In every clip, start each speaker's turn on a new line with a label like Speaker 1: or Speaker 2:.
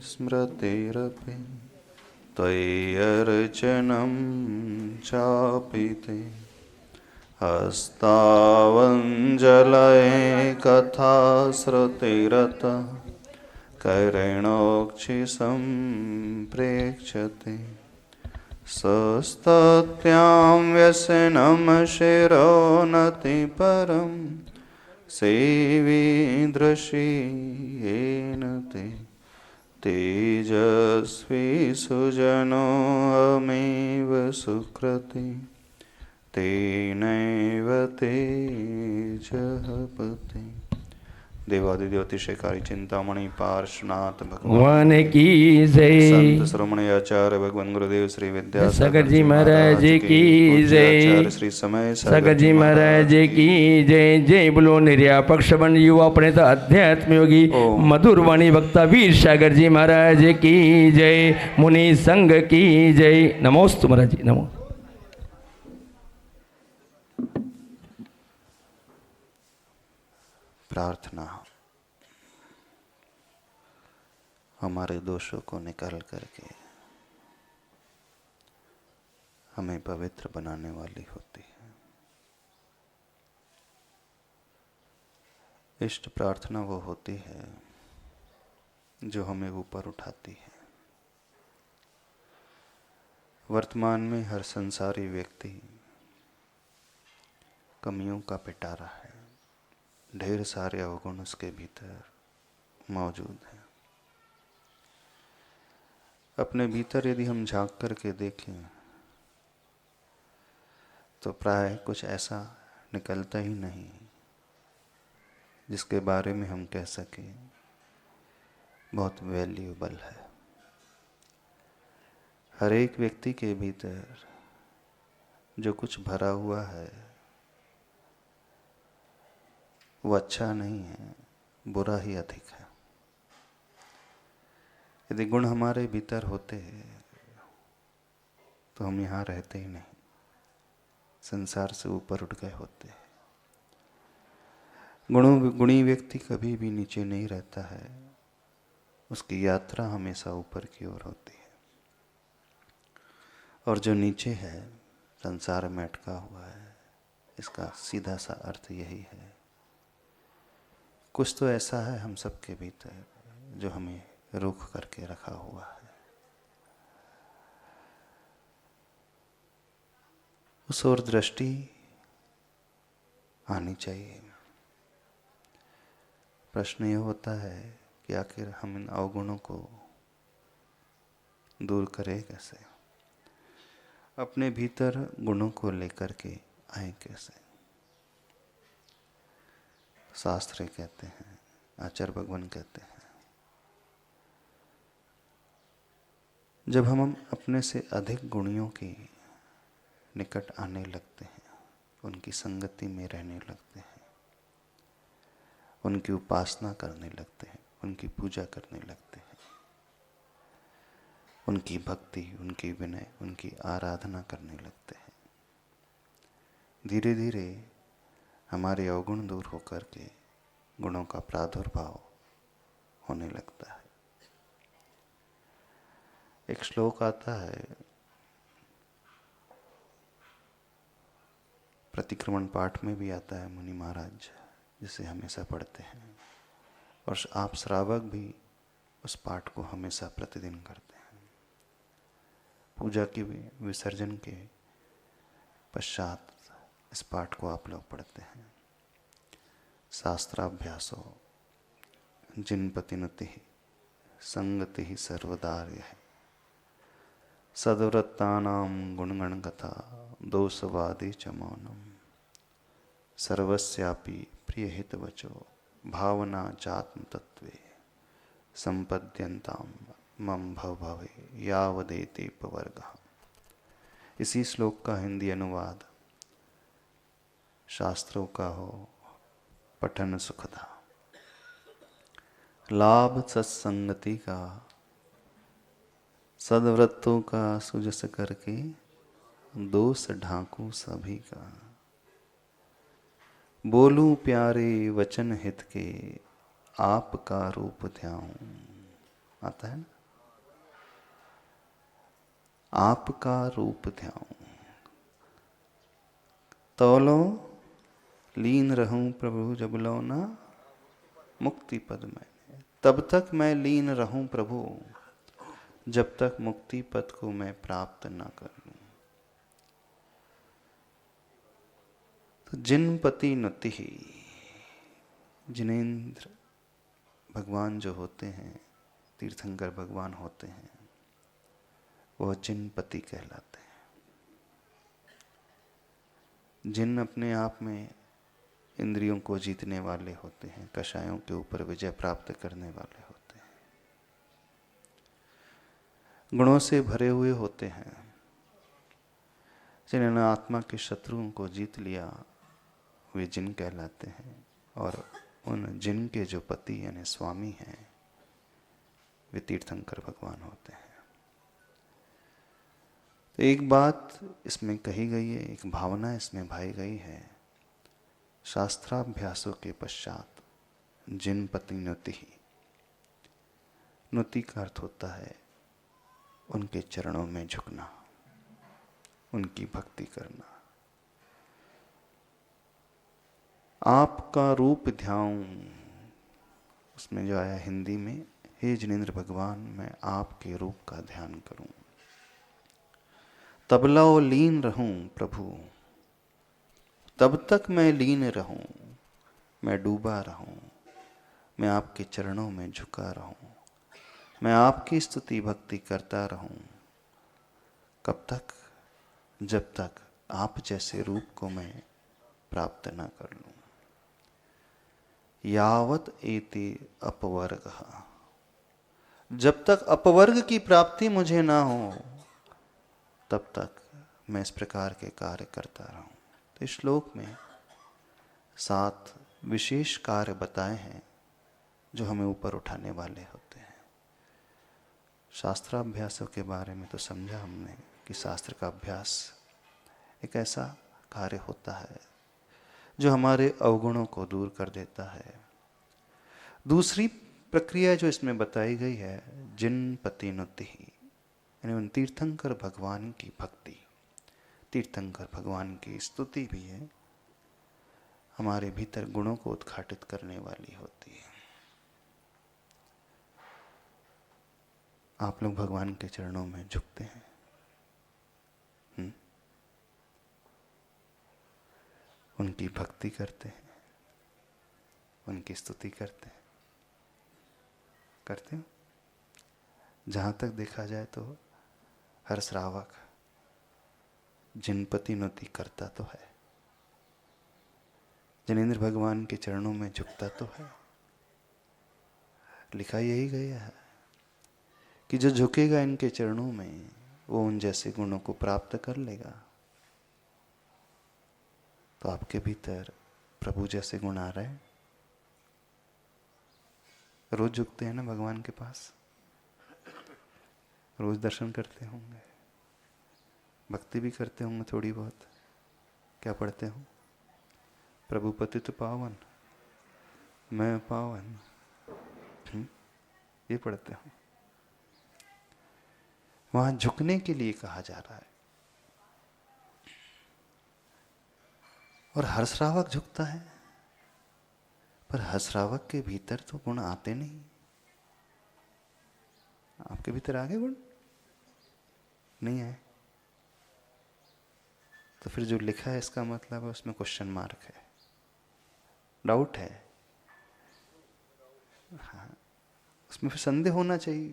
Speaker 1: स्मृतिरपि त्वय्यर्चनं चापि ते हस्तावञ्जलये कथा श्रुतिरतः करेणोक्षिसम्प्रेक्ष्यते सस्तत्यां व्यसनं शिरोनतिपरं सेवीदृशीयेन ते तेजस्वी सुजनोऽहमेव सुकृति तेनैव तेजः पते। देवादिदेवतिशयकारी चिंतामणि पार्श्वनाथ भगवान की जय। संत श्रोमणी आचार्य भगवान गुरुदेव श्री विद्यासागर जी महाराज की जय। आचार्य श्री समय सागर जी महाराज की
Speaker 2: जय। जय बोलो निर्या पक्षबंध युवा प्रणेता अध्यात्म योगी मधुर वाणी वक्ता वीर सागर जी महाराज की जय। मुनि संघ की जय। नमोस्तु महाराज जी नमो।
Speaker 1: प्रार्थना। हमारे दोषों को निकाल करके हमें पवित्र बनाने वाली होती है। इष्ट प्रार्थना वो होती है जो हमें ऊपर उठाती है। वर्तमान में हर संसारी व्यक्ति कमियों का पिटारा है। ढेर सारे अवगुण उसके भीतर मौजूद हैं। अपने भीतर यदि हम झांक करके देखें तो प्राय कुछ ऐसा निकलता ही नहीं जिसके बारे में हम कह सकें बहुत वैल्यूएबल है। हर एक व्यक्ति के भीतर जो कुछ भरा हुआ है वो अच्छा नहीं है, बुरा ही अधिक है। यदि गुण हमारे भीतर होते तो हम यहाँ रहते ही नहीं, संसार से ऊपर उठ गए होते। गुणी व्यक्ति कभी भी नीचे नहीं रहता है, उसकी यात्रा हमेशा ऊपर की ओर होती है। और जो नीचे है, संसार में अटका हुआ है, इसका सीधा सा अर्थ यही है कुछ तो ऐसा है हम सबके भीतर जो हमें रोक करके रखा हुआ है। उस ओर दृष्टि आनी चाहिए। प्रश्न ये होता है कि आखिर हम इन अवगुणों को दूर करें कैसे, अपने भीतर गुणों को लेकर के आए कैसे। शास्त्र कहते हैं, आचार्य भगवान कहते हैं, जब हम अपने से अधिक गुणियों के निकट आने लगते हैं, उनकी संगति में रहने लगते हैं, उनकी उपासना करने लगते हैं, उनकी पूजा करने लगते हैं, उनकी भक्ति, उनकी विनय, उनकी आराधना करने लगते हैं, धीरे धीरे हमारे अवगुण दूर होकर के गुणों का प्रादुर्भाव होने लगता है। एक श्लोक आता है, प्रतिक्रमण पाठ में भी आता है, मुनि महाराज जिसे हमेशा पढ़ते हैं, और आप श्रावक भी उस पाठ को हमेशा प्रतिदिन करते हैं। पूजा के विसर्जन के पश्चात इस पाठ को आप लोग पढ़ते हैं। शास्त्राभ्यासो जिनपतिनति संगति सर्वदार्य है, सद्वृत्तानां गुणगण कथा दोषवादी च मौनम, सर्वस्यापि प्रियहितवचो भावना चात्म तत्वे संपद्यन्ताम मम भव भवे यावदेते पवर्गः। इसी श्लोक का हिंदी अनुवाद शास्त्रों का हो पठन सुखदा, लाभ सत्संगति का, सद्व्रतों का सुजस करके दोष ढांकू सभी का, बोलूं प्यारे वचन हित के आपका रूप ध्याऊं। आता है ना, आपका रूप ध्याऊं, तौलो लीन रहूं प्रभु जब लो ना मुक्ति पद में। तब तक मैं लीन रहूं प्रभु जब तक मुक्ति पद को मैं प्राप्त ना कर लूं। तो जिनपति नति ही, जिनेंद्र भगवान जो होते हैं, तीर्थंकर भगवान होते हैं, वह जिनपति कहलाते हैं। जिन अपने आप में इंद्रियों को जीतने वाले होते हैं, कषायों के ऊपर विजय प्राप्त करने वाले होते हैं, गुणों से भरे हुए होते हैं, जिन्होंने आत्मा के शत्रुओं को जीत लिया, वे जिन कहलाते हैं। और उन जिन के जो पति यानी स्वामी हैं, वे तीर्थंकर भगवान होते हैं। तो एक बात इसमें कही गई है, एक भावना इसमें भाई गई है, शास्त्राभ्यासों के पश्चात जिन पति नुति ही, नुति का अर्थ होता है उनके चरणों में झुकना, उनकी भक्ति करना। आपका रूप ध्याऊं, उसमें जो आया हिंदी में, हे जिनेंद्र भगवान मैं आपके रूप का ध्यान करूं, तबलाओ लीन रहूं प्रभु, तब तक मैं लीन रहूं, मैं डूबा रहूं, मैं आपके चरणों में झुका रहूं, मैं आपकी स्तुति भक्ति करता रहूं। कब तक? जब तक आप जैसे रूप को मैं प्राप्त न कर लूं। यावत एति अपवर्ग, जब तक अपवर्ग की प्राप्ति मुझे ना हो, तब तक मैं इस प्रकार के कार्य करता रहूं। तो इस श्लोक में 7 विशेष कार्य बताए हैं जो हमें ऊपर उठाने वाले होते हैं। शास्त्राभ्यासों के बारे में तो समझा हमने कि शास्त्र का अभ्यास एक ऐसा कार्य होता है जो हमारे अवगुणों को दूर कर देता है। दूसरी प्रक्रिया जो इसमें बताई गई है, जिन पति नुति ही, यानी उन तीर्थंकर भगवान की भक्ति, तीर्थंकर भगवान की स्तुति भी है, हमारे भीतर गुणों को उद्घाटित करने वाली होती है। आप लोग भगवान के चरणों में झुकते हैं, उनकी भक्ति करते हैं, उनकी स्तुति करते हैं, करते हो? जहाँ तक देखा जाए तो हर श्रावक जिनपति नुति करता तो है, जिनेंद्र भगवान के चरणों में झुकता तो है। लिखा यही गया है कि जो झुकेगा इनके चरणों में, वो उन जैसे गुणों को प्राप्त कर लेगा। तो आपके भीतर प्रभु जैसे गुण आ रहे हैं। रोज झुकते हैं ना भगवान के पास, रोज दर्शन करते होंगे, भक्ति भी करते होंगे थोड़ी बहुत। क्या पढ़ते हो? प्रभु पतित पावन मैं पावन, ये पढ़ते हो। वहां झुकने के लिए कहा जा रहा है। और हर श्रावक झुकता है, पर हर श्रावक के भीतर तो गुण आते नहीं। आपके भीतर आ गए गुण? नहीं आए? तो फिर जो लिखा है इसका मतलब है उसमें क्वेश्चन मार्क है, डाउट है। हाँ, उसमें फिर संदेह होना चाहिए,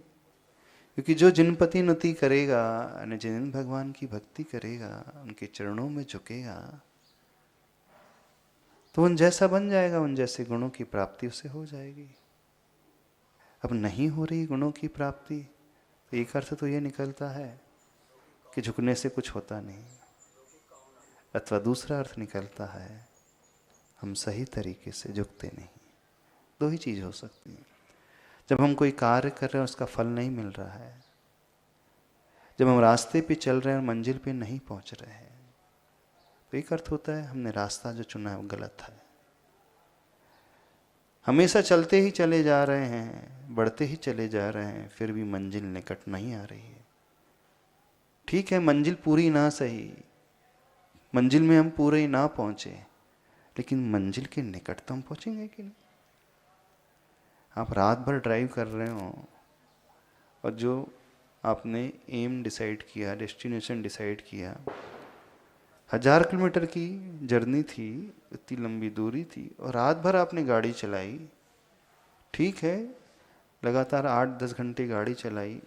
Speaker 1: क्योंकि जो जिनपति नुति करेगा, जिन भगवान की भक्ति करेगा, उनके चरणों में झुकेगा, तो उन जैसा बन जाएगा, उन जैसे गुणों की प्राप्ति उसे हो जाएगी। अब नहीं हो रही गुणों की प्राप्ति, तो एक अर्थ तो ये निकलता है कि झुकने से कुछ होता नहीं, अथवा दूसरा अर्थ निकलता है हम सही तरीके से झुकते नहीं। दो ही चीज हो सकती है। जब हम कोई कार्य कर रहे हैं उसका फल नहीं मिल रहा है, जब हम रास्ते पे चल रहे हैं और मंजिल पे नहीं पहुंच रहे हैं, तो एक अर्थ होता है हमने रास्ता जो चुना है वो गलत है। हमेशा चलते ही चले जा रहे हैं, बढ़ते ही चले जा रहे हैं, फिर भी मंजिल निकट नहीं आ रही है, ठीक है, मंजिल पूरी ना सही, मंजिल में हम पूरे ना पहुंचे, लेकिन मंजिल के निकट तो हम पहुंचेंगे कि नहीं। आप रात भर ड्राइव कर रहे हो और जो आपने एम डिसाइड किया, डेस्टिनेशन डिसाइड किया, 1000 किलोमीटर की जर्नी थी, इतनी लंबी दूरी थी, और रात भर आपने गाड़ी चलाई, ठीक है, लगातार 8-10 घंटे गाड़ी चलाई,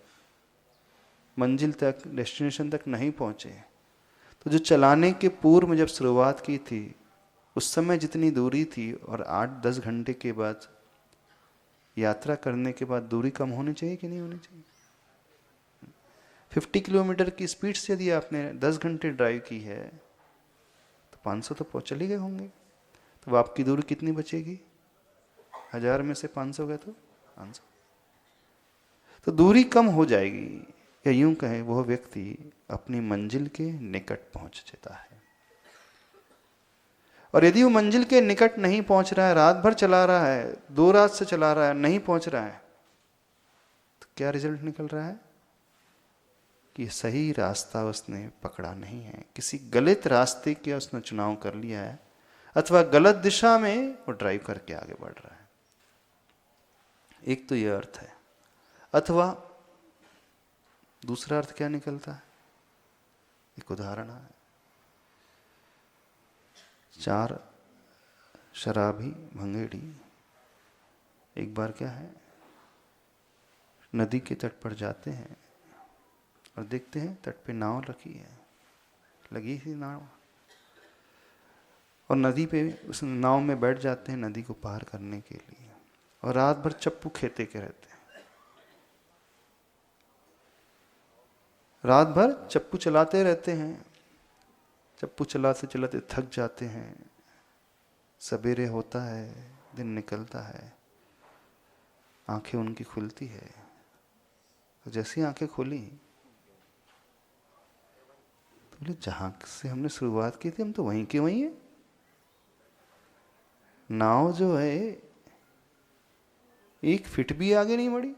Speaker 1: मंजिल तक, डेस्टिनेशन तक नहीं पहुंचे, तो जो चलाने के पूर्व में जब शुरुआत की थी उस समय जितनी दूरी थी और 8-10 घंटे के बाद यात्रा करने के बाद दूरी कम होनी चाहिए कि नहीं होनी चाहिए। 50 किलोमीटर की स्पीड से यदि आपने 10 घंटे ड्राइव की है तो 500 तो पहुँच चले गए होंगे, तो आपकी दूरी कितनी बचेगी? 1000 में से 500 गए तो 500, तो दूरी कम हो जाएगी, या यूं कहें वह व्यक्ति अपनी मंजिल के निकट पहुंच जाता है। और यदि वो मंजिल के निकट नहीं पहुंच रहा है, रात भर चला रहा है, 2 रात से चला रहा है, नहीं पहुंच रहा है, तो क्या रिजल्ट निकल रहा है कि सही रास्ता उसने पकड़ा नहीं है, किसी गलत रास्ते का उसने चुनाव कर लिया है, अथवा गलत दिशा में वो ड्राइव करके आगे बढ़ रहा है। एक तो यह अर्थ है। अथवा दूसरा अर्थ क्या निकलता है? एक उदाहरण है, 4 शराबी भंगेड़ी एक बार क्या है, नदी के तट पर जाते हैं और देखते हैं तट पे नाव रखी है, लगी थी नाव, और नदी पे उस नाव में बैठ जाते हैं नदी को पार करने के लिए, और रात भर चप्पू खेते के रहते हैं, रात भर चप्पू चलाते रहते हैं, चप्पू चलाते चलाते थक जाते हैं, सवेरे होता है, दिन निकलता है, आंखें उनकी खुलती है, तो जैसी आंखें खुली तो बोले जहां से हमने शुरुआत की थी हम तो वहीं के वहीं हैं, नाव जो है 1 फीट भी आगे नहीं बढ़ी,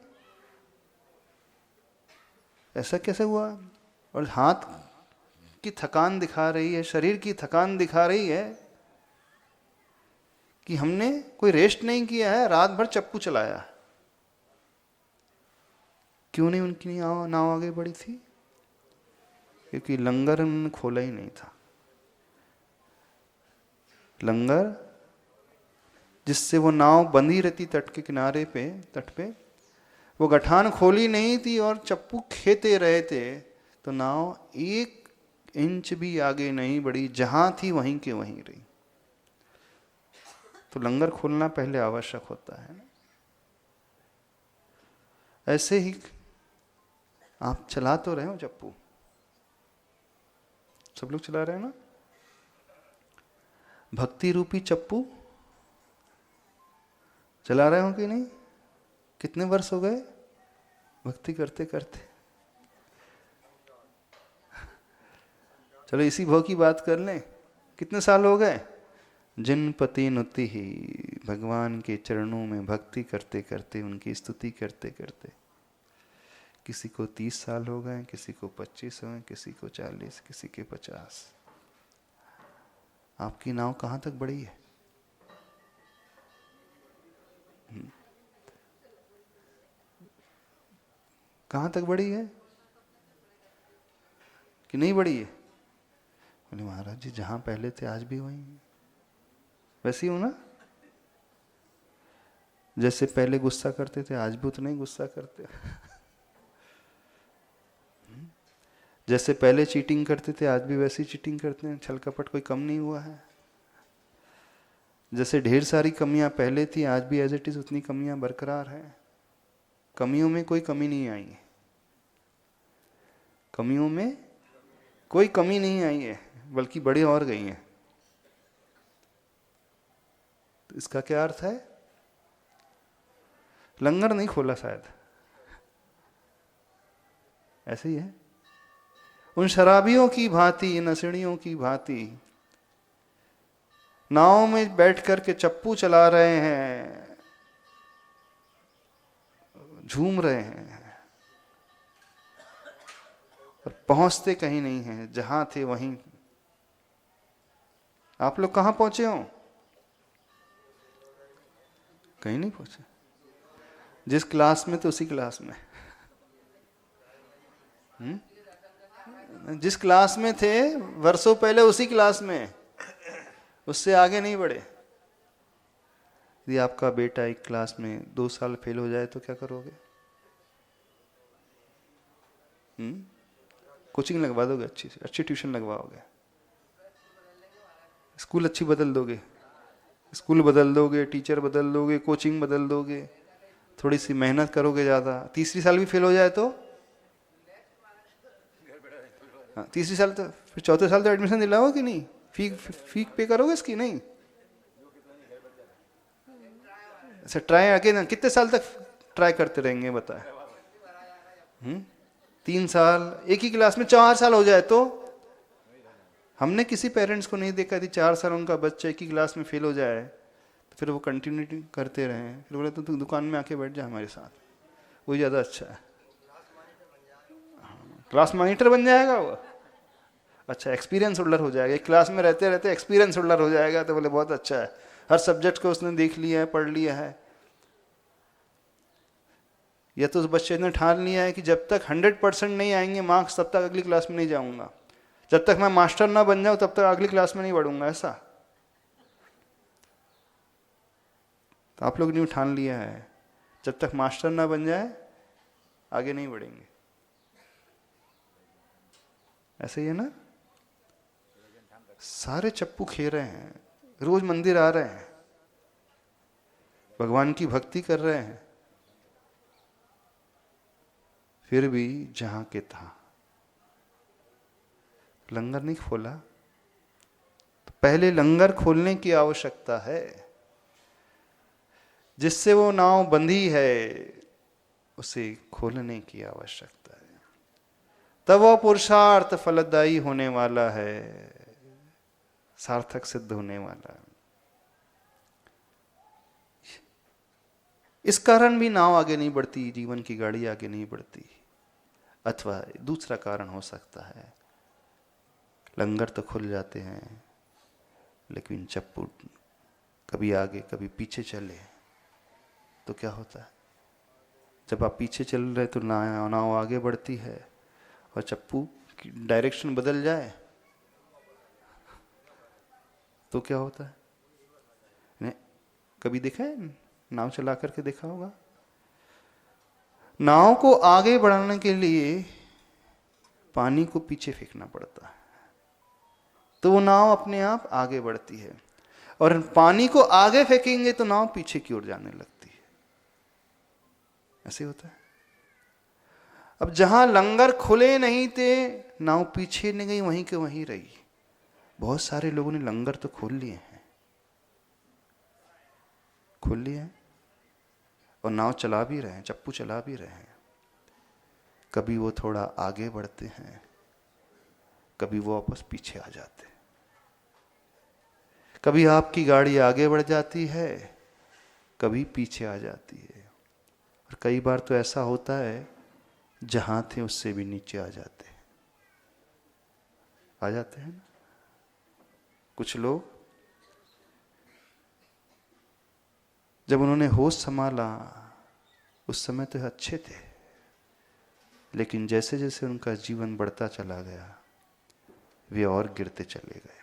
Speaker 1: ऐसा कैसे हुआ? और हाथ की थकान दिखा रही है, शरीर की थकान दिखा रही है कि हमने कोई रेस्ट नहीं किया है, रात भर चप्पू चलाया। क्यों नहीं उनकी नाव आगे बढ़ी थी? क्योंकि लंगर उन्होंने खोला ही नहीं था। लंगर जिससे वो नाव बंधी रहती तट के किनारे पे, तट पे, वो गठान खोली नहीं थी और चप्पू खेते रहे थे, तो नाव 1 इंच भी आगे नहीं बढ़ी, जहां थी वहीं के वहीं रही। तो लंगर खोलना पहले आवश्यक होता है। ऐसे ही आप चला तो रहे हो चप्पू, सब लोग चला रहे हैं ना, भक्ति रूपी चप्पू चला रहे हो कि नहीं? कितने वर्ष हो गए भक्ति करते करते? चलो इसी भाव की बात कर लें, कितने साल हो गए? जिन पति नुति ही, भगवान के चरणों में भक्ति करते करते, उनकी स्तुति करते करते, किसी को 30 साल हो गए, किसी को 25 हो गए, किसी को 40, किसी के 50। आपकी नाव कहाँ तक बढ़ी है? कहाँ तक बढ़ी है कि नहीं बढ़ी है? बोले महाराज जी जहां पहले थे आज भी वहीं वैसे ही हो ना, जैसे पहले गुस्सा करते थे आज भी उतना ही गुस्सा करते जैसे पहले चीटिंग करते थे आज भी वैसे ही चीटिंग करते हैं, छल कपट कोई कम नहीं हुआ है। जैसे ढेर सारी कमियां पहले थी आज भी एज इट इज उतनी कमियां बरकरार हैं, कमियों में कोई कमी नहीं आई है, कमियों में कोई कमी नहीं आई है, बल्कि बड़ी और गई हैं। तो इसका क्या अर्थ है? लंगर नहीं खोला शायद, ऐसे ही है। उन शराबियों की भांति, नशेड़ियों की भांति नाव में बैठ करके चप्पू चला रहे हैं, झूम रहे हैं, और पहुंचते कहीं नहीं हैं, जहां थे वहीं। आप लोग कहां पहुंचे हो? कहीं नहीं पहुंचे। जिस क्लास में थे उसी क्लास में। जिस क्लास में थे वर्षों पहले उसी क्लास में, उससे आगे नहीं बढ़े। यदि आपका बेटा एक क्लास में 2 साल फेल हो जाए तो क्या करोगे? कोचिंग लगवा दोगे, अच्छी से अच्छी ट्यूशन लगवाओगे, स्कूल अच्छी बदल दोगे, स्कूल बदल दोगे, टीचर बदल दोगे, कोचिंग बदल दोगे, थोड़ी सी मेहनत करोगे ज़्यादा। तीसरी साल भी फेल हो जाए तो हाँ, तीसरी साल तो फिर चौथे साल तो एडमिशन दिलाओगे कि नहीं? फी पे करोगे इसकी? नहीं। अच्छा, ट्राई अगेन कितने साल तक ट्राई करते रहेंगे बताए? 3 साल एक ही क्लास में 4 साल हो जाए तो? हमने किसी पेरेंट्स को नहीं देखा थी 4 साल उनका बच्चा एक ही क्लास में फेल हो जाए तो फिर वो कंटिन्यूटी करते रहे, फिर बोले तो दुकान में आके बैठ जा हमारे साथ, वही ज़्यादा अच्छा है। क्लास मॉनिटर बन जाएगा वो। अच्छा, एक्सपीरियंस होल्डर हो जाएगा, एक क्लास में रहते रहते एक्सपीरियंस होल्डर हो जाएगा, तो बोले बहुत अच्छा है, हर सब्जेक्ट को उसने देख लिया है, पढ़ लिया है। या तो उस बच्चे ने ठान लिया है कि जब तक 100% नहीं आएंगे मार्क्स तब तक अगली क्लास में नहीं जाऊंगा, जब तक मैं मास्टर ना बन जाऊं तब तक अगली क्लास में नहीं बढ़ूंगा। ऐसा तो आप लोग ने ठान लिया है, जब तक मास्टर ना बन जाए आगे नहीं बढ़ेंगे। ऐसे ही है ना? सारे चप्पू खे रहे हैं, रोज मंदिर आ रहे हैं, भगवान की भक्ति कर रहे हैं, फिर भी जहां के था लंगर नहीं खोला। तो पहले लंगर खोलने की आवश्यकता है, जिससे वो नाव बंधी है उसे खोलने की आवश्यकता है, तब वह पुरुषार्थ फलदायी होने वाला है, सार्थक सिद्ध होने वाला है। इस कारण भी नाव आगे नहीं बढ़ती, जीवन की गाड़ी आगे नहीं बढ़ती। अथवा दूसरा कारण हो सकता है, लंगर तो खुल जाते हैं लेकिन चप्पू कभी आगे कभी पीछे चले तो क्या होता है? जब आप पीछे चल रहे तो नाव आगे बढ़ती है, और चप्पू की डायरेक्शन बदल जाए तो क्या होता है? ने कभी देखा है? नाव चला करके देखा होगा। नाव को आगे बढ़ाने के लिए पानी को पीछे फेंकना पड़ता है, तो वो नाव अपने आप आगे बढ़ती है, और पानी को आगे फेंकेंगे तो नाव पीछे की ओर जाने लगती है। ऐसे होता है। अब जहां लंगर खुले नहीं थे, नाव पीछे नहीं गई, वहीं के वहीं रही। बहुत सारे लोगों ने लंगर तो खोल लिए हैं, खोल लिए हैं, और नाव चला भी रहे हैं, चप्पू चला भी रहे हैं। कभी वो थोड़ा आगे बढ़ते हैं, कभी वो वापस पीछे आ जाते हैं। कभी आपकी गाड़ी आगे बढ़ जाती है, कभी पीछे आ जाती है, और कई बार तो ऐसा होता है जहां थे उससे भी नीचे आ जाते हैं। आ जाते हैं ना कुछ लोग। जब उन्होंने होश संभाला उस समय तो अच्छे थे, लेकिन जैसे जैसे उनका जीवन बढ़ता चला गया वे और गिरते चले गए,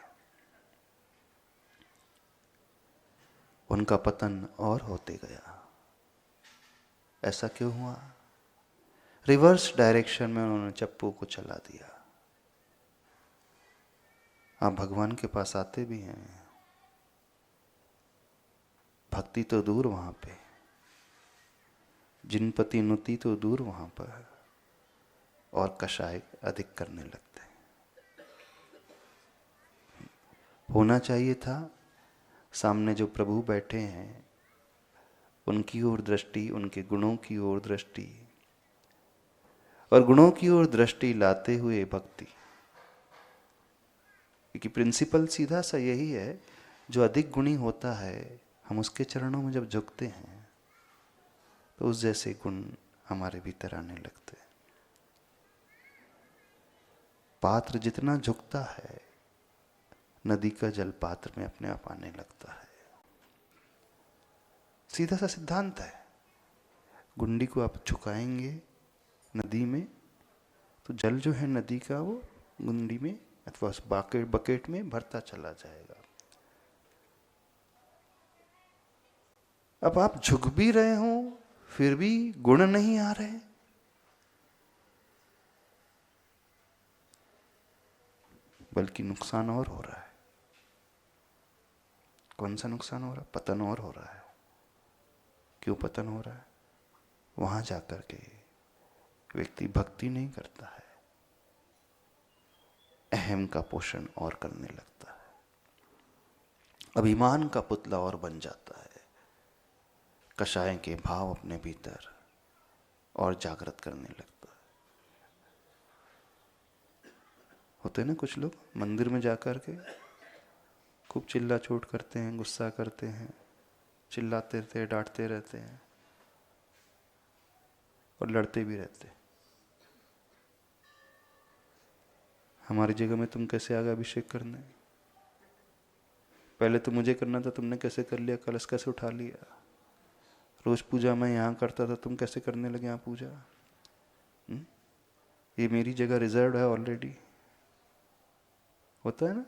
Speaker 1: उनका पतन और होते गया। ऐसा क्यों हुआ? रिवर्स डायरेक्शन में उन्होंने चप्पू को चला दिया। आप भगवान के पास आते भी हैं, भक्ति तो दूर वहां पे, जिनपति नुति तो दूर वहां पर, और कषाय अधिक करने लगते हैं। होना चाहिए था सामने जो प्रभु बैठे हैं उनकी ओर दृष्टि, उनके गुणों की ओर दृष्टि, और गुणों की ओर दृष्टि लाते हुए भक्ति। क्योंकि प्रिंसिपल सीधा सा यही है, जो अधिक गुणी होता है हम उसके चरणों में जब झुकते हैं तो उस जैसे गुण हमारे भीतर आने लगते हैं। पात्र जितना झुकता है, नदी का जल पात्र में अपने आप आने लगता है। सीधा सा सिद्धांत है। गुंडी को आप झुकाएंगे नदी में तो जल जो है नदी का वो गुंडी में अथवा उस बकेट में भरता चला जाएगा। अब आप झुक भी रहे हो फिर भी गुण नहीं आ रहे, बल्कि नुकसान और हो रहा है। कौन सा नुकसान हो रहा है? पतन और हो रहा है। क्यों पतन हो रहा है? वहां जाकर के व्यक्ति भक्ति नहीं करता है, अहम का पोषण और करने लगता है, अभिमान का पुतला और बन जाता है, कषाय के भाव अपने भीतर और जागृत करने लगता है। होते हैं ना कुछ लोग मंदिर में जाकर के खूब चिल्ला चोट करते हैं, गुस्सा करते हैं, चिल्लाते रहते हैं, डांटते रहते हैं और लड़ते भी रहते हैं। हमारी जगह में तुम कैसे आ गए अभिषेक करने? पहले तो मुझे करना था, तुमने कैसे कर लिया? कलश कैसे उठा लिया? रोज पूजा मैं यहाँ करता था, तुम कैसे करने लगे यहाँ पूजा? ये मेरी जगह रिजर्व है ऑलरेडी। होता है ना?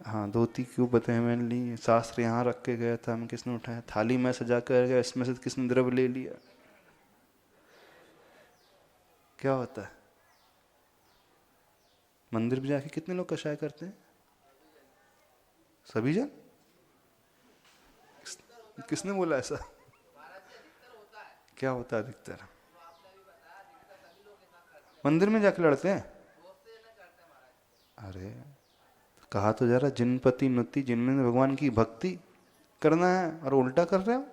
Speaker 1: हाँ, धोती क्यों बताए मैंने ली? शास्त्र यहाँ रख के गया था, मैं किसने उठाया? थाली में सजा कर गया, इसमें से किसने द्रव्य ले लिया? क्या होता है? मंदिर में जाके कितने लोग कषाय करते हैं? सभी जन? किसने बोला ऐसा? क्या होता है अधिकतर? मंदिर में जाके लड़ते हैं? अरे कहा तो जरा जिनपति नुति, जिनमें भगवान की भक्ति करना है और उल्टा कर रहे हो।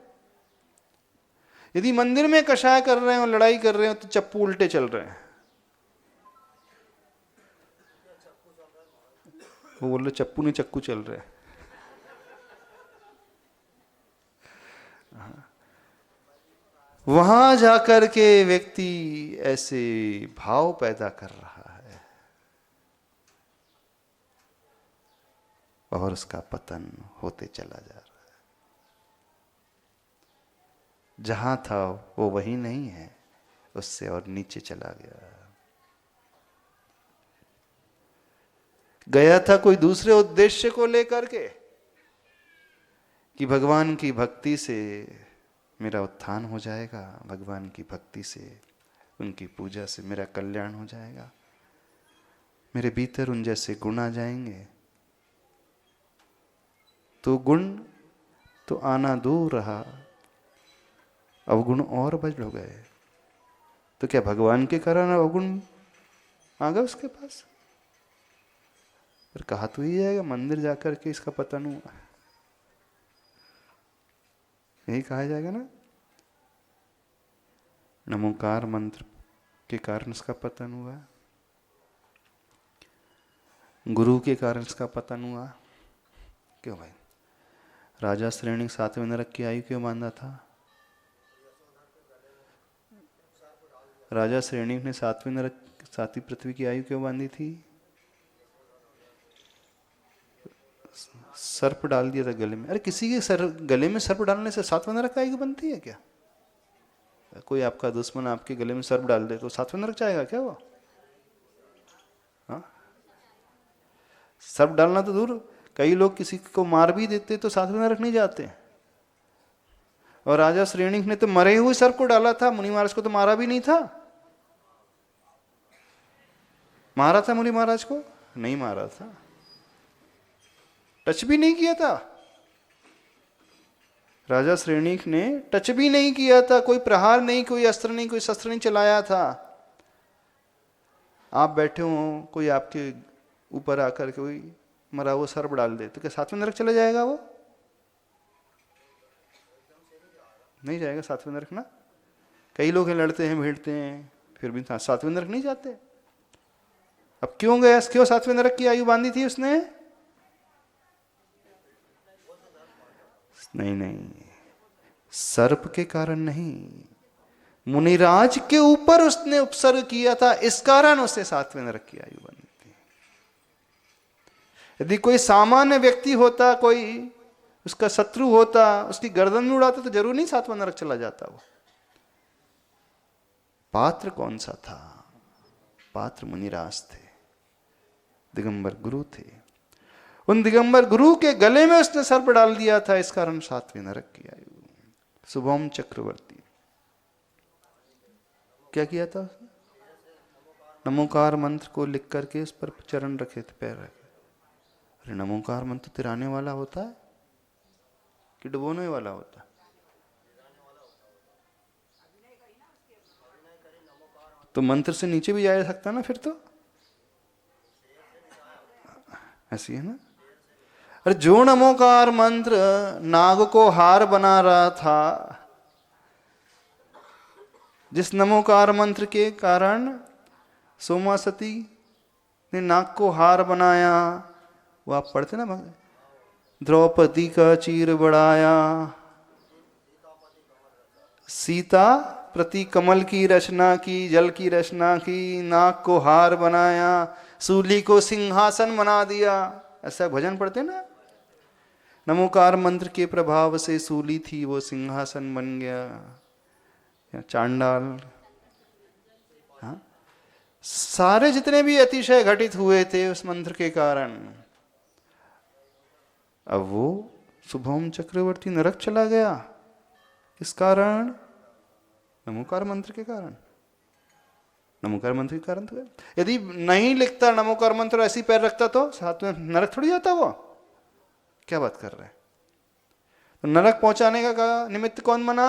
Speaker 1: यदि मंदिर में कषाय कर रहे हो, लड़ाई कर रहे हो तो चप्पू उल्टे चल रहे हैं। वो बोल रहे चप्पू नहीं चक्कू चल रहे हैं। वहां जाकर के व्यक्ति ऐसे भाव पैदा कर रहा है और उसका पतन होते चला जा रहा है। जहां था वो वही नहीं है, उससे और नीचे चला गया था कोई दूसरे उद्देश्य को लेकर के कि भगवान की भक्ति से मेरा उत्थान हो जाएगा, भगवान की भक्ति से, उनकी पूजा से मेरा कल्याण हो जाएगा, मेरे भीतर उन जैसे गुण आ जाएंगे। तो गुण तो आना दूर रहा, अवगुण और बढ़ गए। तो क्या भगवान के कारण अवगुण आ गए उसके पास? फिर कहा तो ही जाएगा मंदिर जाकर के इसका पतन हुआ, यही कहा जाएगा ना। नमोकार मंत्र के कारण इसका पतन हुआ, गुरु के कारण इसका पतन हुआ। क्यों भाई? राजा श्रेणी 7वें नरक की आयु क्यों बांधा था? राजा श्रेणी ने 7वें नरक, 7वीं पृथ्वी की आयु क्यों बांधी थी? सर्प डाल दिया था गले में। अरे किसी के गले में सर्प डालने से 7वें नरक की आयु बनती है क्या? कोई आपका दुश्मन आपके गले में सर्प डाल दे तो 7वें नरक जाएगा क्या वो? हाँ, सर्प डालना तो दूर, कई लोग किसी को मार भी देते तो 7वें नरक नहीं जाते। और राजा श्रेणी ने तो मरे हुए सर्प को डाला था, मुनि महाराज को तो मारा भी नहीं था। मारा था मुनि महाराज को? नहीं मारा था, टच भी नहीं किया था। राजा श्रेणीक ने टच भी नहीं किया था, कोई प्रहार नहीं, कोई अस्त्र नहीं, कोई शस्त्र नहीं चलाया था। आप बैठे हो, कोई आपके ऊपर आकर के कोई मरा हुआ सर्प डाल दे तो क्या 7वें नरक चला जाएगा वो? नहीं जाएगा 7वें नरक ना। कई लोग लड़ते हैं, भिड़ते हैं, फिर भी 7वें नरक नहीं जाते। अब क्यों गया? क्यों 7वें नरक की आयु बांधी थी उसने? नहीं, सर्प के कारण नहीं, मुनिराज के ऊपर उसने उपसर्ग किया था, इस कारण उसे 7वें नरक की आयु बनी थी। यदि कोई सामान्य व्यक्ति होता, कोई उसका शत्रु होता, उसकी गर्दन में उड़ाता तो जरूर नहीं 7वां नरक चला जाता वो। पात्र कौन सा था? पात्र मुनिराज थे, दिगंबर गुरु थे। उन दिगंबर गुरु के गले में उसने सर्प डाल दिया था, इस कारण 7वें नरक की आयु। शुभम चक्रवर्ती क्या किया था? नमोकार मंत्र को लिख करके उस पर चरण रखे थे, पैर रखे। अरे नमोकार मंत्र तिराने वाला होता है कि डुबोने वाला होता है? तो मंत्र से नीचे भी जा सकता ना फिर तो, ऐसी है ना। अरे जो नमोकार मंत्र नाग को हार बना रहा था, जिस नमोकार मंत्र के कारण सोमासती ने नाग को हार बनाया, वो आप पढ़ते ना भगत, द्रौपदी का चीर बढ़ाया, सीता प्रति कमल की रचना की, जल की रचना की, नाग को हार बनाया, सूली को सिंहासन बना दिया, ऐसा भजन पढ़ते ना। नमोकार मंत्र के प्रभाव से सूली थी वो सिंहासन बन गया, या चांडाल। हाँ, सारे जितने भी अतिशय घटित हुए थे उस मंत्र के कारण, अब वो शुभम चक्रवर्ती नरक चला गया, इस कारण नमोकार मंत्र के कारण। नमोकार मंत्र के कारण तो यदि नहीं लिखता नमोकार मंत्र, ऐसी पैर रखता तो 7वें नरक थोड़ी जाता वो। क्या बात कर रहे हैं? तो नरक पहुंचाने का निमित्त कौन बना?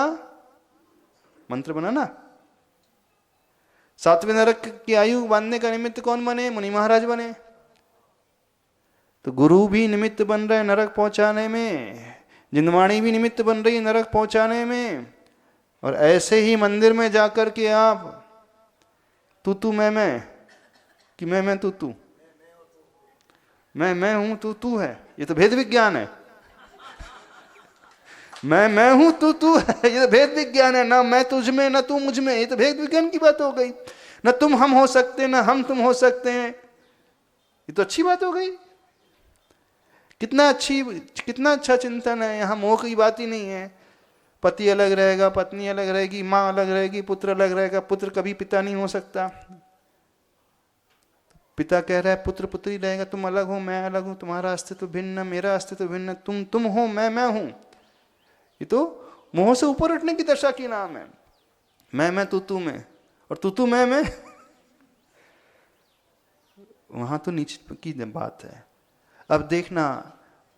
Speaker 1: मंत्र बना ना। 7वें नरक की आयु बांधने का निमित्त कौन बने? मुनि महाराज बने। तो गुरु भी निमित्त बन रहे नरक पहुंचाने में, जिंदवाणी भी निमित्त बन रही नरक पहुंचाने में। और ऐसे ही मंदिर में जाकर के आप तू मैं कि मैं तू, मैं हूं तू है, ये तो भेद विज्ञान है। मैं हूं तू है, ये तो भेद विज्ञान है ना। मैं तुझ में ना तू मुझ में, ये तो भेद विज्ञान की बात हो गई ना। तुम हम हो सकते ना हम तुम हो सकते हैं, ये तो अच्छी बात हो गई। कितना अच्छा चिंतन है। यहां मोह की बात ही नहीं है। पति अलग रहेगा, पत्नी अलग रहेगी, माँ अलग रहेगी, पुत्र अलग रहेगा। पुत्र कभी पिता नहीं हो सकता। पिता कह रहा है पुत्र पुत्री रहेगा, तुम अलग हो मैं अलग हूं, तुम्हारा अस्तित्व भिन्न मेरा अस्तित्व भिन्न, तुम हो मैं हूं। ये तो मोह से ऊपर उठने की दशा की नाम है। मैं तू में, और तू मैं वहां तो नीचे की बात है। अब देखना,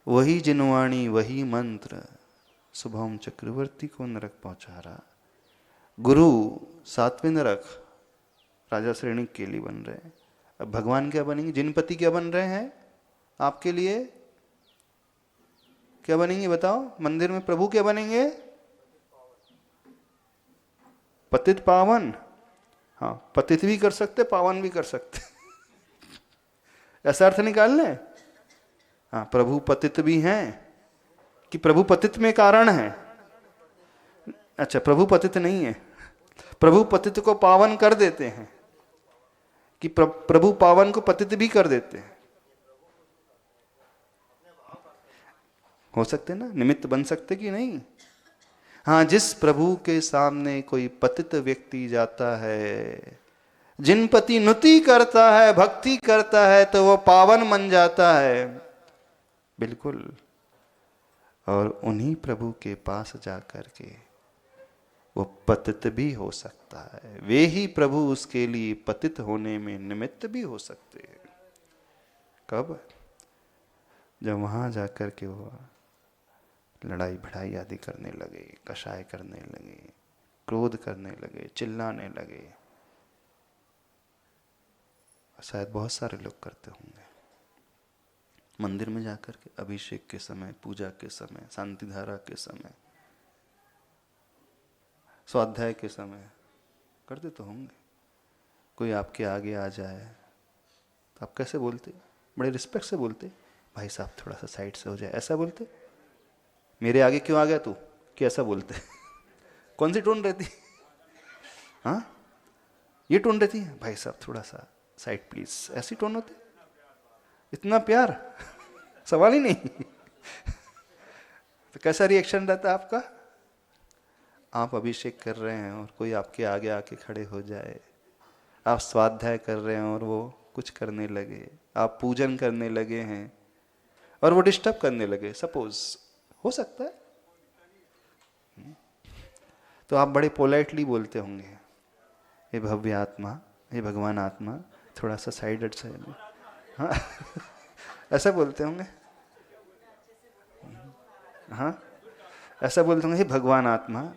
Speaker 1: वही जिनवाणी वही मंत्र शुभम चक्रवर्ती को नरक पहुंचा रहा। गुरु 7वें नरक राजा श्रेणी के लिए बन रहे हैं। अब भगवान क्या बनेंगे? जिनपति क्या बन रहे हैं आपके लिए? क्या बनेंगे बताओ? मंदिर में प्रभु क्या बनेंगे? पतित पावन। हाँ, पतित भी कर सकते, पावन भी कर सकते। ऐसा अर्थ निकाल लें। हाँ, प्रभु पतित भी हैं कि प्रभु पतित में कारण है? अच्छा, प्रभु पतित नहीं है, प्रभु पतित को पावन कर देते हैं कि प्रभु पावन को पतित भी कर देते हैं। हो सकते ना, निमित्त बन सकते कि नहीं? हाँ, जिस प्रभु के सामने कोई पतित व्यक्ति जाता है, जिनपति नुति करता है, भक्ति करता है, तो वो पावन बन जाता है। बिल्कुल। और उन्हीं प्रभु के पास जाकर के वो पतित भी हो सकता है। वे ही प्रभु उसके लिए पतित होने में निमित्त भी हो सकते हैं। कब? जब वहां जाकर के वो लड़ाई भिड़ाई आदि करने लगे, कषाय करने लगे, क्रोध करने लगे, चिल्लाने लगे। शायद बहुत सारे लोग करते होंगे। मंदिर में जाकर के अभिषेक के समय, पूजा के समय, शांति धारा के समय, स्वाध्याय के समय करते तो होंगे। कोई आपके आगे आ जाए तो आप कैसे बोलते? बड़े रिस्पेक्ट से बोलते, भाई साहब थोड़ा सा साइड से हो जाए, ऐसा बोलते? मेरे आगे क्यों आ गया तू, कि ऐसा बोलते? कौन सी टोन रहती? हाँ, ये टोन रहती है, भाई साहब थोड़ा सा साइड प्लीज, ऐसी टोन होती, इतना प्यार सवाल ही नहीं। तो कैसा रिएक्शन रहता है आपका? आप अभिषेक कर रहे हैं और कोई आपके आगे आके खड़े हो जाए, आप स्वाध्याय कर रहे हैं और वो कुछ करने लगे, आप पूजन करने लगे हैं और वो डिस्टर्ब करने लगे, सपोज हो सकता है, तो आप बड़े पोलाइटली बोलते होंगे, हे भव्य आत्मा, हे भगवान आत्मा, थोड़ा सा साइड हट से, हाँ ऐसा बोलते होंगे, हाँ ऐसा बोलते होंगे, हे भगवान आत्मा,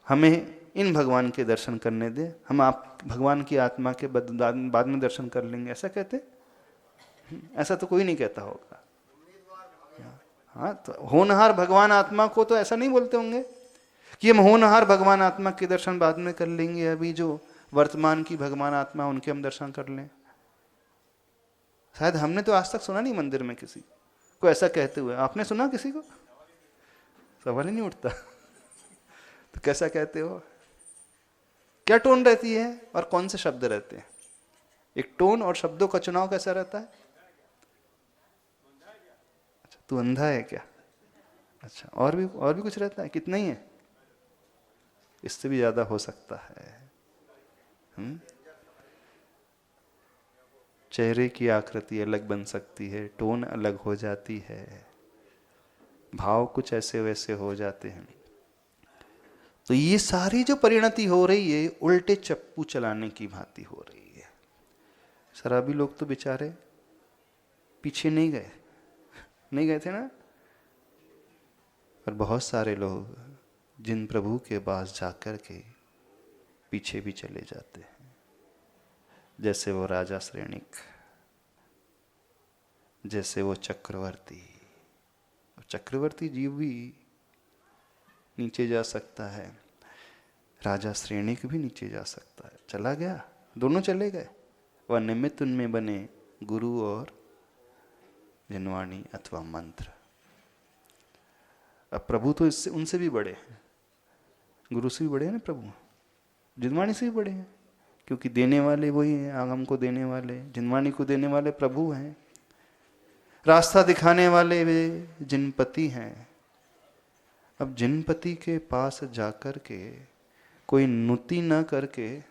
Speaker 1: हमें इन भगवान के दर्शन करने दे, हम आप भगवान की आत्मा के बाद में दर्शन कर लेंगे, ऐसा कहते? ऐसा तो कोई नहीं कहता होगा। हाँ, तो होनहार भगवान आत्मा को तो ऐसा नहीं बोलते होंगे कि हम होनहार भगवान आत्मा के दर्शन बाद में कर लेंगे, अभी जो वर्तमान की भगवान आत्मा उनके हम दर्शन कर लें। शायद हमने तो आज तक सुना नहीं मंदिर में किसी को ऐसा कहते हुए। आपने सुना किसी को? सवाल ही नहीं उठता। तो कैसा कहते हो? क्या टोन रहती है और कौन से शब्द रहते हैं? एक टोन और शब्दों का चुनाव कैसा रहता है? अच्छा, तू अंधा है क्या? अच्छा, और भी कुछ रहता है? कितना ही है? इससे भी ज्यादा हो सकता है। चेहरे की आकृति अलग बन सकती है, टोन अलग हो जाती है, भाव कुछ ऐसे वैसे हो जाते हैं। तो ये सारी जो परिणति हो रही है उल्टे चप्पू चलाने की भांति हो रही है। शराबी लोग तो बेचारे पीछे नहीं गए थे ना, पर बहुत सारे लोग जिन प्रभु के पास जाकर के पीछे भी चले जाते हैं, जैसे वो राजा श्रेणिक, जैसे वो चक्रवर्ती जीव भी नीचे जा सकता है, राजा श्रेणिक भी नीचे जा सकता है। चला गया, दोनों चले गए। वह निमित्त उनमें बने गुरु और जिनवाणी अथवा मंत्र। अब प्रभु तो इससे उनसे भी बड़े हैं, गुरु से भी बड़े हैं ना प्रभु, जिनवाणी से भी बड़े हैं, क्योंकि देने वाले वही हैं, आगम को देने वाले, जिनवाणी को देने वाले प्रभु हैं। रास्ता दिखाने वाले वे जिनपति हैं। अब जिनपति के पास जाकर के कोई नुति न करके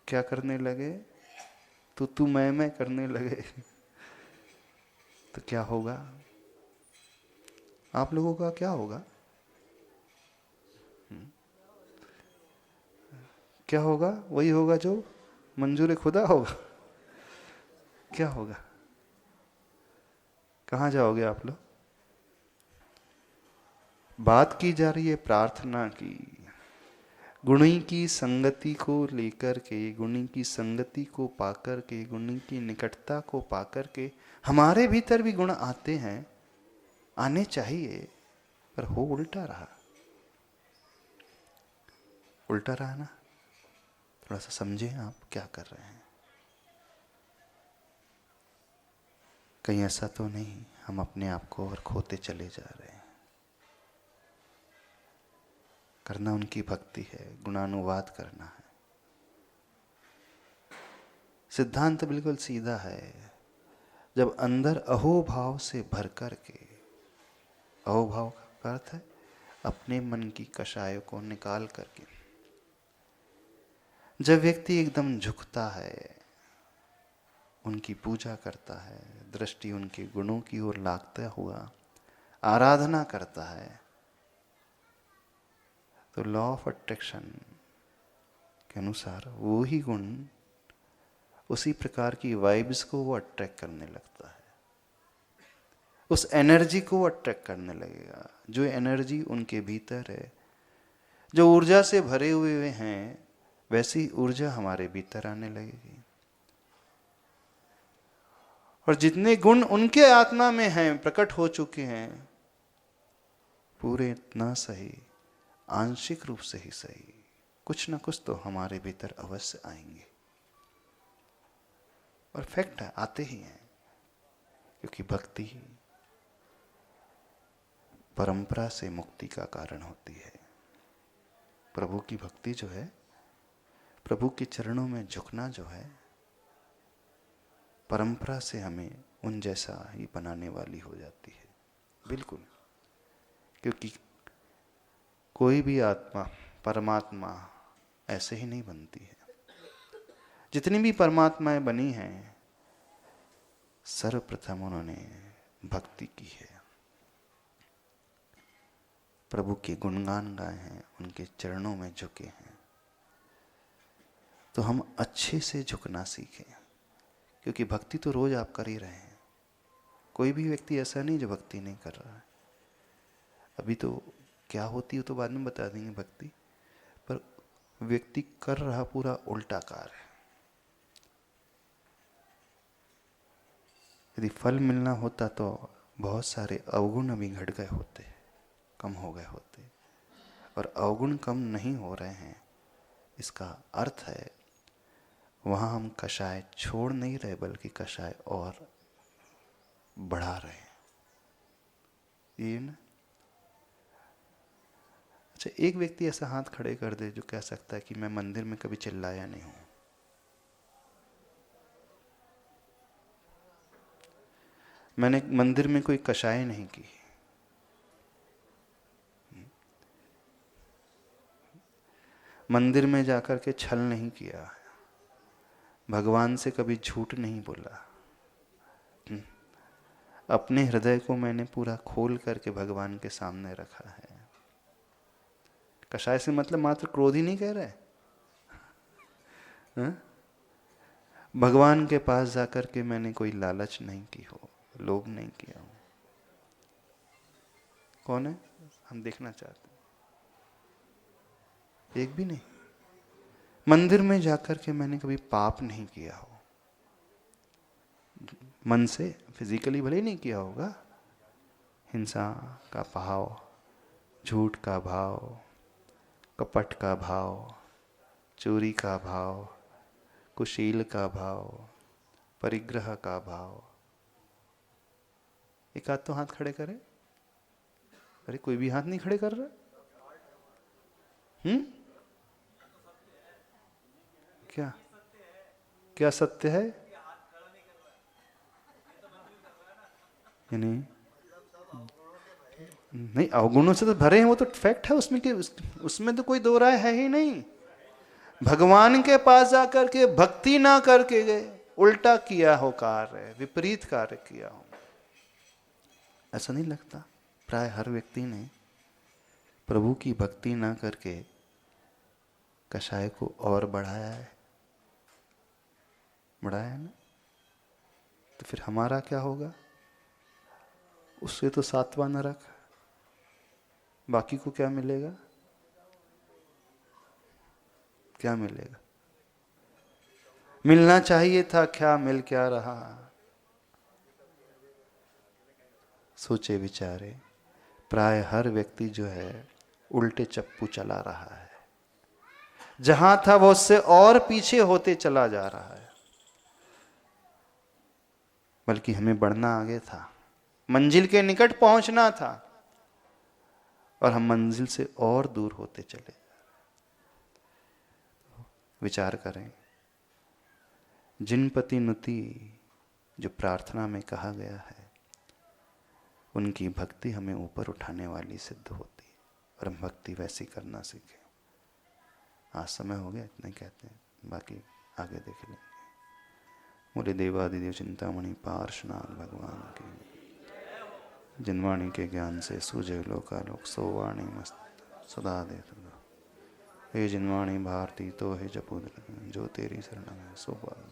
Speaker 1: क्या करने लगे, तू मैं करने लगे, तो क्या होगा? आप लोगों का क्या होगा? क्या होगा? वही होगा जो मंजूर खुदा होगा। क्या होगा? कहाँ जाओगे आप लोग? बात की जा रही है प्रार्थना की, गुणी की संगति को लेकर के, गुणी की संगति को पाकर के, गुणी की निकटता को पाकर के हमारे भीतर भी गुण आते हैं, आने चाहिए, पर हो उल्टा रहा ना। थोड़ा सा समझे आप क्या कर रहे हैं। कहीं ऐसा तो नहीं हम अपने आप को और खोते चले जा रहे हैं। करना उनकी भक्ति है, गुणानुवाद करना है। सिद्धांत बिल्कुल सीधा है। जब अंदर अहोभाव से भर करके, अहोभाव का अर्थ है अपने मन की कषायों को निकाल करके, जब व्यक्ति एकदम झुकता है, उनकी पूजा करता है, दृष्टि उनके गुणों की ओर लागता हुआ आराधना करता है, तो लॉ ऑफ अट्रैक्शन के अनुसार वो ही गुण, उसी प्रकार की वाइब्स को वो अट्रैक्ट करने लगता है, उस एनर्जी को अट्रैक्ट करने लगेगा। जो एनर्जी उनके भीतर है, जो ऊर्जा से भरे हुए हैं, वैसी ऊर्जा हमारे भीतर आने लगेगी। और जितने गुण उनके आत्मा में हैं, प्रकट हो चुके हैं, पूरे इतना सही, आंशिक रूप से ही सही, कुछ ना कुछ तो हमारे भीतर अवश्य आएंगे। और फैक्ट है, आते ही हैं, क्योंकि भक्ति परंपरा से मुक्ति का कारण होती है। प्रभु की भक्ति जो है प्रभु के चरणों में झुकना जो है, परंपरा से हमें उन जैसा ही बनाने वाली हो जाती है। बिल्कुल, क्योंकि कोई भी आत्मा परमात्मा ऐसे ही नहीं बनती है। जितनी भी परमात्माएं बनी हैं, सर्वप्रथम उन्होंने भक्ति की है, प्रभु के गुणगान गाए हैं, उनके चरणों में झुके हैं। तो हम अच्छे से झुकना सीखें, क्योंकि भक्ति तो रोज आप कर ही रहे हैं। कोई भी व्यक्ति ऐसा नहीं जो भक्ति नहीं कर रहा है। अभी तो क्या होती है तो बाद में बता देंगे भक्ति, पर व्यक्ति कर रहा पूरा उल्टा कार्य है। यदि फल मिलना होता तो बहुत सारे अवगुण अभी घट गए होते, कम हो गए होते, और अवगुण कम नहीं हो रहे हैं। इसका अर्थ है वहाँ हम कषाय छोड़ नहीं रहे, बल्कि कषाय और बढ़ा रहे हैं। ये ना, अच्छा, एक व्यक्ति ऐसा हाथ खड़े कर दे जो कह सकता है कि मैं मंदिर में कभी चिल्लाया नहीं हूं, मैंने मंदिर में कोई कषाय नहीं की, मंदिर में जाकर के छल नहीं किया, भगवान से कभी झूठ नहीं बोला, अपने हृदय को मैंने पूरा खोल करके भगवान के सामने रखा है। कषाय से मतलब मात्र क्रोध ही नहीं कह रहे, भगवान के पास जाकर के मैंने कोई लालच नहीं की हो, लोभ नहीं किया हो। कौन है? हम देखना चाहते हैं। एक भी नहीं। मंदिर में जाकर के मैंने कभी पाप नहीं किया हो, मन से, फिजिकली भले ही नहीं किया होगा। हिंसा का भाव, झूठ का भाव, कपट का भाव, चोरी का भाव, कुशील का भाव, परिग्रह का भाव। एक हाथ तो हाथ खड़े करें। अरे कोई भी हाथ नहीं खड़े कर रहा। क्या क्या सत्य है? यानी नहीं, अवगुणों से तो भरे हैं, वो तो फैक्ट है उसमें, कि उसमें तो कोई दो राय है ही नहीं। भगवान के पास जाकर के भक्ति ना करके गए, उल्टा किया हो कार्य, विपरीत कार्य किया हो, ऐसा नहीं लगता? प्राय हर व्यक्ति ने प्रभु की भक्ति ना करके कषाय को और बढ़ाया है ना। तो फिर हमारा क्या होगा? उससे तो सातवां नरक, बाकी को क्या मिलेगा? क्या मिलेगा? मिलना चाहिए था, क्या मिल क्या रहा? सोचे विचारे, प्राय हर व्यक्ति जो है उल्टे चप्पू चला रहा है, जहां था वो उससे और पीछे होते चला जा रहा है। बल्कि हमें बढ़ना आगे था, मंजिल के निकट पहुंचना था, और हम मंजिल से और दूर होते चले। विचार करें, जिन पति नुति जो प्रार्थना में कहा गया है, उनकी भक्ति हमें ऊपर उठाने वाली सिद्ध होती है, और हम भक्ति वैसी करना सीखें। आज समय हो गया, इतना कहते हैं, बाकी आगे देख लेंगे। बोले देवादिदेव चिंतामणि पार्श्वनाथ भगवान की। जिनवाणी के ज्ञान से सूझे लोकालोक, सोवाणी मस्त सदा दे। हे जिनवाणी भारती तो हे जपुद्र, जो तेरी शरण में सो पार।